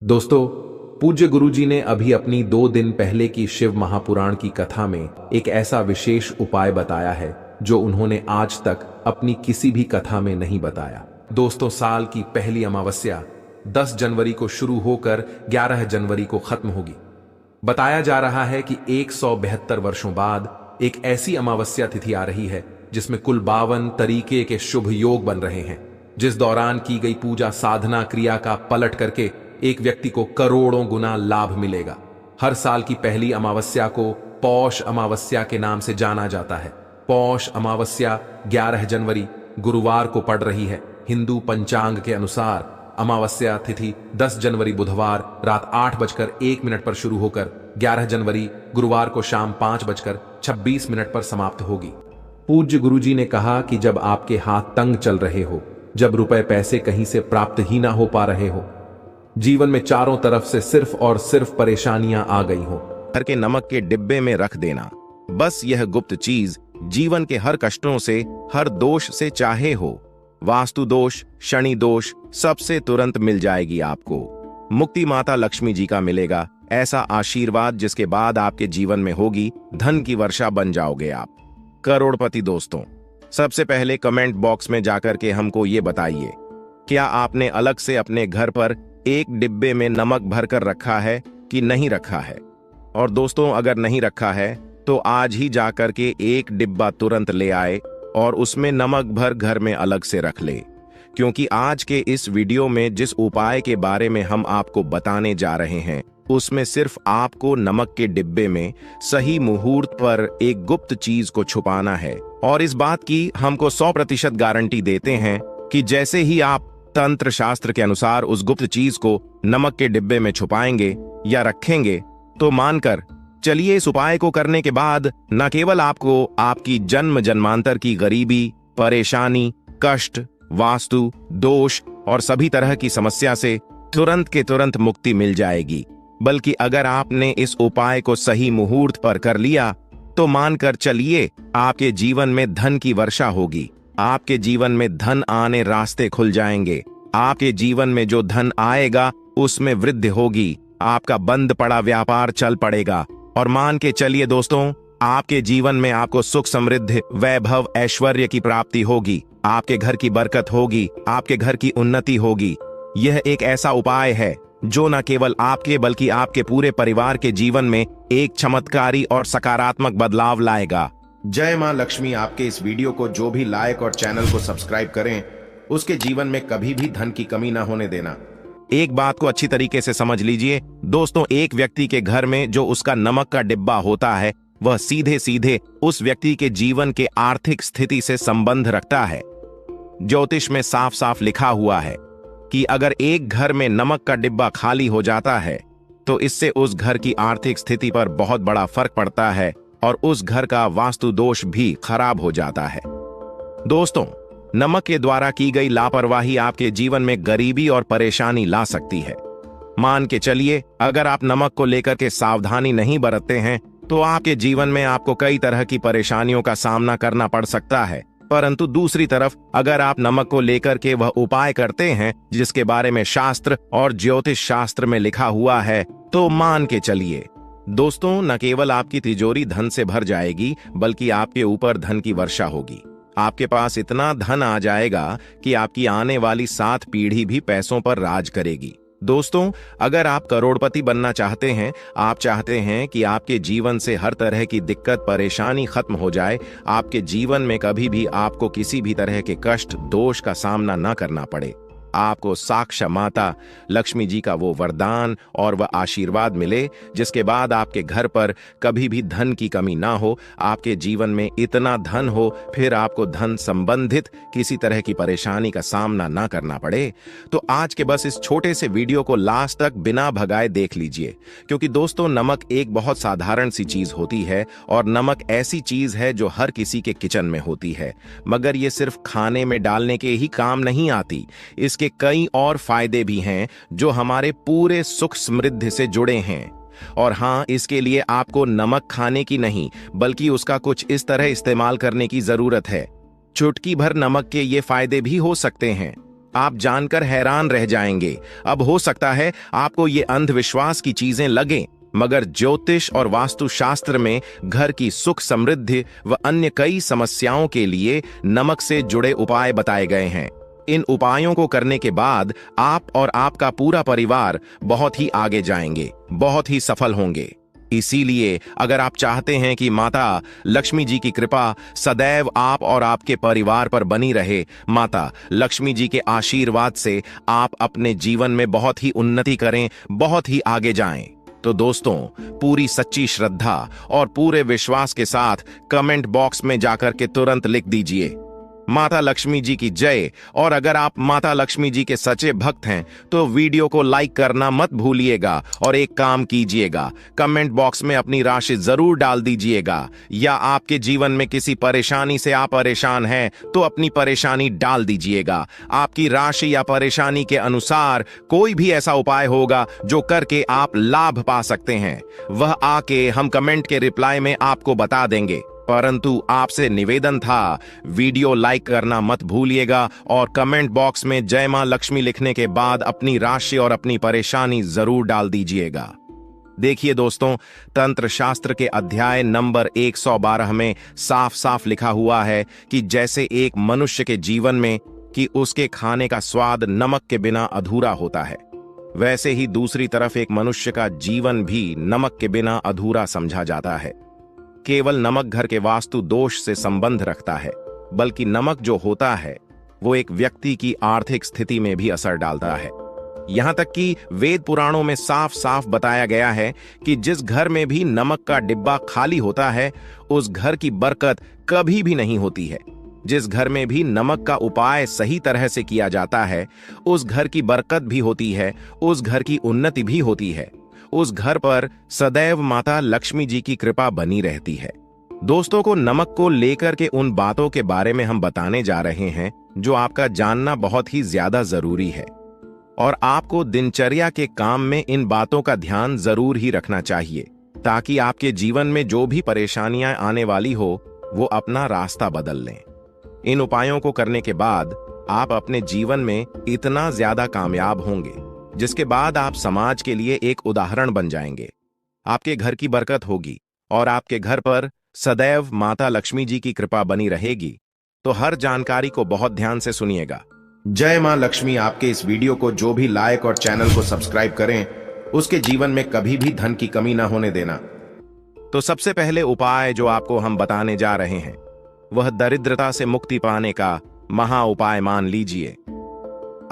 दोस्तों, पूज्य गुरुजी ने अभी अपनी 2 दिन पहले की शिव महापुराण की कथा में एक ऐसा विशेष उपाय बताया है जो उन्होंने आज तक अपनी किसी भी कथा में नहीं बताया। दोस्तों, साल की पहली अमावस्या 10 जनवरी को शुरू होकर 11 जनवरी को खत्म होगी। बताया जा रहा है कि 172 वर्षों बाद एक ऐसी अमावस्या तिथि आ रही है जिसमें कुल 52 तरीके के शुभ योग बन रहे हैं, जिस दौरान की गई पूजा साधना क्रिया का पलट करके एक व्यक्ति को करोड़ों गुना लाभ मिलेगा। हर साल की पहली अमावस्या को पौष अमावस्या के नाम से जाना जाता है। पौष अमावस्या 11 जनवरी गुरुवार को पड़ रही है। हिंदू पंचांग के अनुसार अमावस्या तिथि 10 जनवरी बुधवार रात 8:01 पर शुरू होकर 11 जनवरी गुरुवार को शाम 5:26 पर समाप्त होगी। पूज्य गुरुजी ने कहा कि जब आपके हाथ तंग चल रहे हो, जब रुपए पैसे कहीं से प्राप्त ही ना हो पा रहे हो, जीवन में चारों तरफ से सिर्फ और सिर्फ परेशानियां आ गई हो, घर के नमक के डिब्बे में रख देना। बस यह गुप्त चीज जीवन के हर कष्टों से, हर दोष से, चाहे हो वास्तु दोष, शनि दोष, सबसे तुरंत मिल जाएगी आपको। मुक्ति माता लक्ष्मी जी का मिलेगा ऐसा आशीर्वाद जिसके बाद आपके जीवन में होगी धन की वर्षा, बन जाओगे आप करोड़पति। दोस्तों, सबसे पहले कमेंट बॉक्स में जाकर के हमको ये बताइए, क्या आपने अलग से अपने घर पर एक डिब्बे में नमक भरकर रखा है कि नहीं रखा है? और दोस्तों, अगर नहीं रखा है तो आज ही जाकर के एक डिब्बा तुरंत ले आए और उसमें नमक भर घर में अलग से रख ले, क्योंकि आज के इस वीडियो में जिस उपाय के बारे में हम आपको बताने जा रहे हैं उसमें सिर्फ आपको नमक के डिब्बे में सही मुहूर्त पर एक गुप्त चीज को छुपाना है। और इस बात की हमको 100% गारंटी देते हैं कि जैसे ही आप तंत्र शास्त्र के अनुसार उस गुप्त चीज को नमक के डिब्बे में छुपाएंगे या रखेंगे तो मानकर चलिए, इस उपाय को करने के बाद न केवल आपको आपकी जन्म जन्मांतर की गरीबी, परेशानी, कष्ट, वास्तु दोष और सभी तरह की समस्या से तुरंत के तुरंत मुक्ति मिल जाएगी, बल्कि अगर आपने इस उपाय को सही मुहूर्त पर कर लिया तो मानकर चलिए आपके जीवन में धन की वर्षा होगी। आपके जीवन में धन आने रास्ते खुल जाएंगे। आपके जीवन में जो धन आएगा उसमें वृद्धि होगी। आपका बंद पड़ा व्यापार चल पड़ेगा। और मान के चलिए दोस्तों, आपके जीवन में आपको सुख, समृद्धि, वैभव, ऐश्वर्य की प्राप्ति होगी। आपके घर की बरकत होगी। आपके घर की उन्नति होगी। यह एक ऐसा उपाय है जो न केवल आपके बल्कि आपके पूरे परिवार के जीवन में एक चमत्कारी और सकारात्मक बदलाव लाएगा। जय मां लक्ष्मी। आपके इस वीडियो को जो भी लाइक और चैनल को सब्सक्राइब करें, उसके जीवन में कभी भी धन की कमी ना होने देना। एक बात को अच्छी तरीके से समझ लीजिए दोस्तों, एक व्यक्ति के घर में जो उसका नमक का डिब्बा होता है वह सीधे सीधे उस व्यक्ति के जीवन के आर्थिक स्थिति से संबंध रखता है। ज्योतिष में साफ साफ लिखा हुआ है कि अगर एक घर में नमक का डिब्बा खाली हो जाता है तो इससे उस घर की आर्थिक स्थिति पर बहुत बड़ा फर्क पड़ता है और उस घर का वास्तु दोष भी खराब हो जाता है। दोस्तों, नमक के द्वारा की गई लापरवाही आपके जीवन में गरीबी और परेशानी ला सकती है। मान के चलिए, अगर आप नमक को लेकर के सावधानी नहीं बरतते हैं तो आपके जीवन में आपको कई तरह की परेशानियों का सामना करना पड़ सकता है। परंतु दूसरी तरफ अगर आप नमक को लेकर के वह उपाय करते हैं जिसके बारे में शास्त्र और ज्योतिष शास्त्र में लिखा हुआ है, तो मान के चलिए दोस्तों, न केवल आपकी तिजोरी धन से भर जाएगी बल्कि आपके ऊपर धन की वर्षा होगी। आपके पास इतना धन आ जाएगा कि आपकी आने वाली 7 पीढ़ी भी पैसों पर राज करेगी। दोस्तों, अगर आप करोड़पति बनना चाहते हैं, आप चाहते हैं कि आपके जीवन से हर तरह की दिक्कत परेशानी खत्म हो जाए, आपके जीवन में कभी भी आपको किसी भी तरह के कष्ट दोष का सामना न करना पड़े, आपको साक्षात माता लक्ष्मी जी का वो वरदान और वह आशीर्वाद मिले जिसके बाद आपके घर पर कभी भी धन की कमी ना हो, आपके जीवन में इतना धन हो फिर आपको धन संबंधित किसी तरह की परेशानी का सामना ना करना पड़े, तो आज के बस इस छोटे से वीडियो को लास्ट तक बिना भगाए देख लीजिए। क्योंकि दोस्तों, नमक एक बहुत साधारण सी चीज होती है और नमक ऐसी चीज है जो हर किसी के किचन में होती है, मगर ये सिर्फ खाने में डालने के ही काम नहीं आती। इसके कई और फायदे भी हैं जो हमारे पूरे सुख समृद्धि से जुड़े हैं। और हाँ, इसके लिए आपको नमक खाने की नहीं बल्कि उसका कुछ इस तरह इस्तेमाल करने की जरूरत है। चुटकी भर नमक के ये फायदे भी हो सकते हैं। आप जानकर हैरान रह जाएंगे। अब हो सकता है आपको ये अंधविश्वास की चीजें लगें, मगर ज्योतिष और वास्तुशास्त्र में घर की सुख समृद्धि व अन्य कई समस्याओं के लिए नमक से जुड़े उपाय बताए गए हैं। इन उपायों को करने के बाद आप और आपका पूरा परिवार बहुत ही आगे जाएंगे, बहुत ही सफल होंगे। इसीलिए अगर आप चाहते हैं कि माता लक्ष्मी जी की कृपा सदैव आप और आपके परिवार पर बनी रहे, माता लक्ष्मी जी के आशीर्वाद से आप अपने जीवन में बहुत ही उन्नति करें, बहुत ही आगे जाएं, तो दोस्तों पूरी सच्ची श्रद्धा और पूरे विश्वास के साथ कमेंट बॉक्स में जाकर के तुरंत लिख दीजिए माता लक्ष्मी जी की जय। और अगर आप माता लक्ष्मी जी के सच्चे भक्त हैं तो वीडियो को लाइक करना मत भूलिएगा और एक काम कीजिएगा, कमेंट बॉक्स में अपनी राशि जरूर डाल दीजिएगा। या आपके जीवन में किसी परेशानी से आप परेशान हैं तो अपनी परेशानी डाल दीजिएगा। आपकी राशि या परेशानी के अनुसार कोई भी ऐसा उपाय होगा जो करके आप लाभ पा सकते हैं, वह आके हम कमेंट के रिप्लाई में आपको बता देंगे। परंतु आपसे निवेदन था, वीडियो लाइक करना मत भूलिएगा और कमेंट बॉक्स में जय मां लक्ष्मी लिखने के बाद अपनी राशि और अपनी परेशानी जरूर डाल दीजिएगा। देखिए दोस्तों, तंत्र शास्त्र के अध्याय नंबर 112 में साफ साफ लिखा हुआ है कि जैसे एक मनुष्य के जीवन में कि उसके खाने का स्वाद नमक के बिना अधूरा होता है, वैसे ही दूसरी तरफ एक मनुष्य का जीवन भी नमक के बिना अधूरा समझा जाता है। केवल नमक घर के वास्तु दोष से संबंध रखता है, बल्कि नमक जो होता है वो एक व्यक्ति की आर्थिक स्थिति में भी असर डालता है। यहां तक कि वेद पुराणों में साफ साफ बताया गया है कि जिस घर में भी नमक का डिब्बा खाली होता है उस घर की बरकत कभी भी नहीं होती है। जिस घर में भी नमक का उपाय सही तरह से किया जाता है उस घर की बरकत भी होती है, उस घर की उन्नति भी होती है, उस घर पर सदैव माता लक्ष्मी जी की कृपा बनी रहती है। दोस्तों को नमक को लेकर के उन बातों के बारे में हम बताने जा रहे हैं जो आपका जानना बहुत ही ज्यादा जरूरी है और आपको दिनचर्या के काम में इन बातों का ध्यान जरूर ही रखना चाहिए, ताकि आपके जीवन में जो भी परेशानियां आने वाली हो वो अपना रास्ता बदल लें। इन उपायों को करने के बाद आप अपने जीवन में इतना ज्यादा कामयाब होंगे जिसके बाद आप समाज के लिए एक उदाहरण बन जाएंगे। आपके घर की बरकत होगी और आपके घर पर सदैव माता लक्ष्मी जी की कृपा बनी रहेगी। तो हर जानकारी को बहुत ध्यान से सुनिएगा। जय मां लक्ष्मी आपके इस वीडियो को जो भी लाइक और चैनल को सब्सक्राइब करें उसके जीवन में कभी भी धन की कमी ना होने देना। तो सबसे पहले उपाय जो आपको हम बताने जा रहे हैं वह दरिद्रता से मुक्ति पाने का महा उपाय मान लीजिए।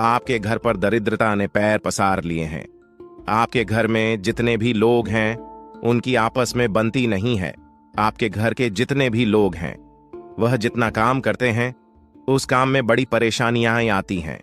आपके घर पर दरिद्रता ने पैर पसार लिए हैं। आपके घर में जितने भी लोग हैं उनकी आपस में बनती नहीं है। आपके घर के जितने भी लोग हैं वह जितना काम करते हैं उस काम में बड़ी परेशानियां आती हैं।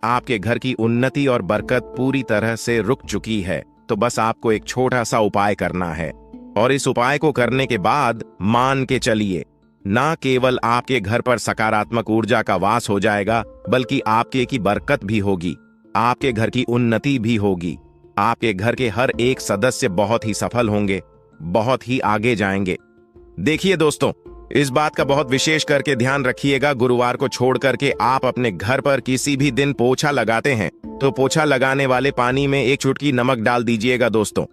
आपके घर की उन्नति और बरकत पूरी तरह से रुक चुकी है। तो बस आपको एक छोटा सा उपाय करना है और इस उपाय को करने के बाद मान के चलिए, ना केवल आपके घर पर सकारात्मक ऊर्जा का वास हो जाएगा बल्कि आपके की बरकत भी होगी, आपके घर की उन्नति भी होगी। आपके घर के हर एक सदस्य बहुत ही सफल होंगे, बहुत ही आगे जाएंगे। देखिए दोस्तों, इस बात का बहुत विशेष करके ध्यान रखिएगा, गुरुवार को छोड़ करके आप अपने घर पर किसी भी दिन पोछा लगाते हैं तो पोछा लगाने वाले पानी में एक चुटकी नमक डाल दीजिएगा। दोस्तों,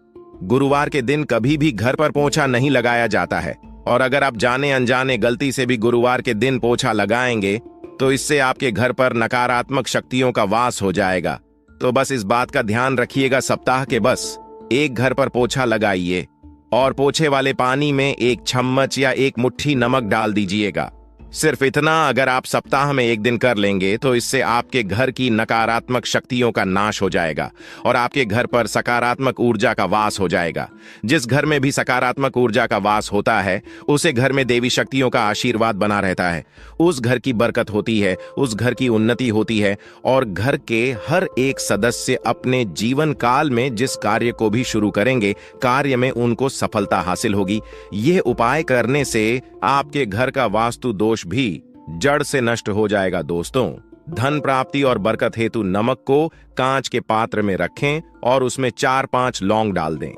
गुरुवार के दिन कभी भी घर पर पोछा नहीं लगाया जाता है और अगर आप जाने अनजाने गलती से भी गुरुवार के दिन पोछा लगाएंगे तो इससे आपके घर पर नकारात्मक शक्तियों का वास हो जाएगा। तो बस इस बात का ध्यान रखिएगा, सप्ताह के बस एक घर पर पोछा लगाइए और पोछे वाले पानी में एक चम्मच या एक मुट्ठी नमक डाल दीजिएगा। सिर्फ इतना अगर आप सप्ताह में एक दिन कर लेंगे तो इससे आपके घर की नकारात्मक शक्तियों का नाश हो जाएगा और आपके घर पर सकारात्मक ऊर्जा का वास हो जाएगा। जिस घर में भी सकारात्मक ऊर्जा का वास होता है उसे घर में देवी शक्तियों का आशीर्वाद बना रहता है, उस घर की बरकत होती है, उस घर की उन्नति होती है और घर के हर एक सदस्य अपने जीवन काल में जिस कार्य को भी शुरू करेंगे कार्य में उनको सफलता हासिल होगी। यह उपाय करने से आपके घर का वास्तु दोष भी जड़ से नष्ट हो जाएगा। दोस्तों, धन प्राप्ति और बरकत हेतु नमक को कांच के पात्र में रखें और उसमें 4-5 लौंग डाल दें।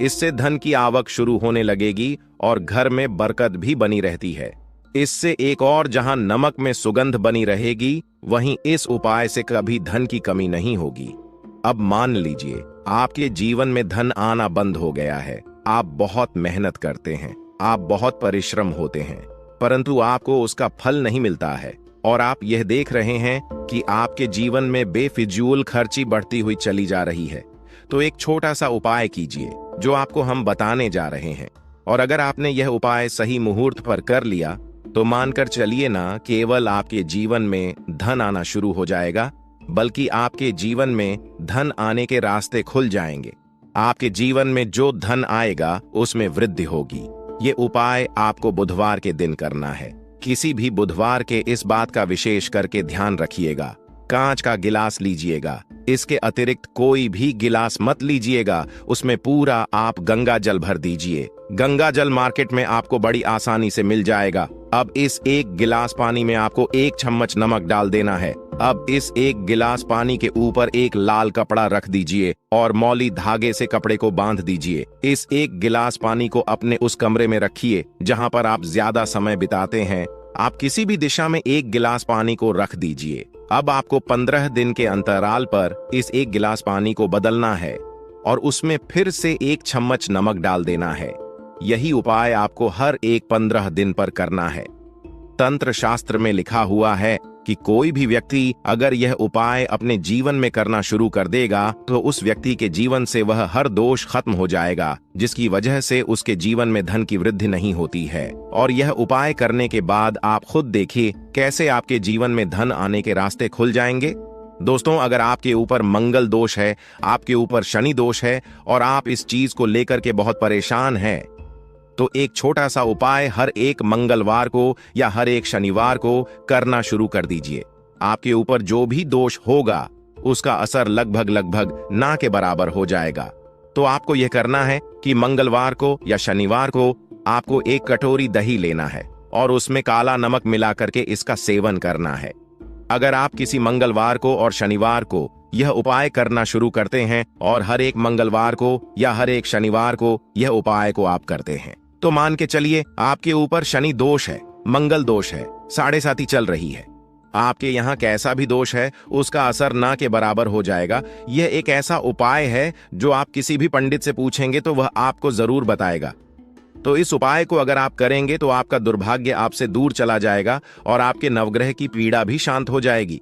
इससे धन की आवक शुरू होने लगेगी और घर में बरकत भी बनी रहती है। इससे एक और जहां नमक में सुगंध बनी रहेगी, वहीं इस उपाय से कभी धन की कमी नहीं होगी। अब मान लीजिए आपके जीवन में धन आना बंद हो गया है। आप बहुत मेहनत करते हैं, आप बहुत परिश्रम होते हैं, परंतु आपको उसका फल नहीं मिलता है और आप यह देख रहे हैं कि आपके जीवन में बेफिजूल खर्ची बढ़ती हुई चली जा रही है। तो एक छोटा सा उपाय कीजिए जो आपको हम बताने जा रहे हैं, और अगर आपने यह उपाय सही मुहूर्त पर कर लिया तो मानकर चलिए ना, केवल आपके जीवन में धन आना शुरू हो जाएगा, बल्कि आपके जीवन में धन आने के रास्ते खुल जाएंगे। आपके जीवन में जो धन आएगा उसमें वृद्धि होगी। ये उपाय आपको बुधवार के दिन करना है। किसी भी बुधवार के इस बात का विशेष करके ध्यान रखिएगा। कांच का गिलास लीजिएगा, इसके अतिरिक्त कोई भी गिलास मत लीजिएगा। उसमें पूरा आप गंगा जल भर दीजिए। गंगा जल मार्केट में आपको बड़ी आसानी से मिल जाएगा। अब इस एक गिलास पानी में आपको 1 चम्मच नमक डाल देना है। अब इस एक गिलास पानी के ऊपर एक लाल कपड़ा रख दीजिए और मौली धागे से कपड़े को बांध दीजिए। इस एक गिलास पानी को अपने उस कमरे में रखिए जहां पर आप ज्यादा समय बिताते हैं। आप किसी भी दिशा में 1 गिलास पानी को रख दीजिए। अब आपको 15 दिन के अंतराल पर इस 1 गिलास पानी को बदलना है और उसमें फिर से 1 चम्मच नमक डाल देना है। यही उपाय आपको हर एक 15 दिन पर करना है। तंत्र शास्त्र में लिखा हुआ है कि कोई भी व्यक्ति अगर यह उपाय अपने जीवन में करना शुरू कर देगा तो उस व्यक्ति के जीवन से वह हर दोष खत्म हो जाएगा, जिसकी वजह से उसके जीवन में धन की वृद्धि नहीं होती है। और यह उपाय करने के बाद आप खुद देखिए कैसे आपके जीवन में धन आने के रास्ते खुल जाएंगे। दोस्तों, अगर आपके ऊपर मंगल दोष है, आपके ऊपर शनि दोष है और आप इस चीज को लेकर के बहुत परेशान हैं, तो एक छोटा सा उपाय हर एक मंगलवार को या हर एक शनिवार को करना शुरू कर दीजिए। आपके ऊपर जो भी दोष होगा उसका असर लगभग ना के बराबर हो जाएगा। तो आपको यह करना है कि मंगलवार को या शनिवार को आपको 1 कटोरी दही लेना है और उसमें काला नमक मिला करके इसका सेवन करना है। अगर आप किसी मंगलवार को और शनिवार को यह उपाय करना शुरू करते हैं और हर एक मंगलवार को या हर एक शनिवार को यह उपाय को आप करते हैं, तो मान के चलिए आपके ऊपर शनि दोष है, मंगल दोष है, 7.5 चल रही है। आपके यहाँ कैसा भी दोष है उसका असर ना के बराबर हो जाएगा। यह एक ऐसा उपाय है जो आप किसी भी पंडित से पूछेंगे तो वह आपको जरूर बताएगा। तो इस उपाय को अगर आप करेंगे तो आपका दुर्भाग्य आपसे दूर चला जाएगा और आपके नवग्रह की पीड़ा भी शांत हो जाएगी।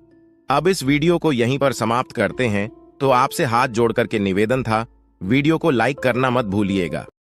अब इस वीडियो को यहीं पर समाप्त करते हैं। तो आपसे हाथ जोड़ करके निवेदन था, वीडियो को लाइक करना मत भूलिएगा।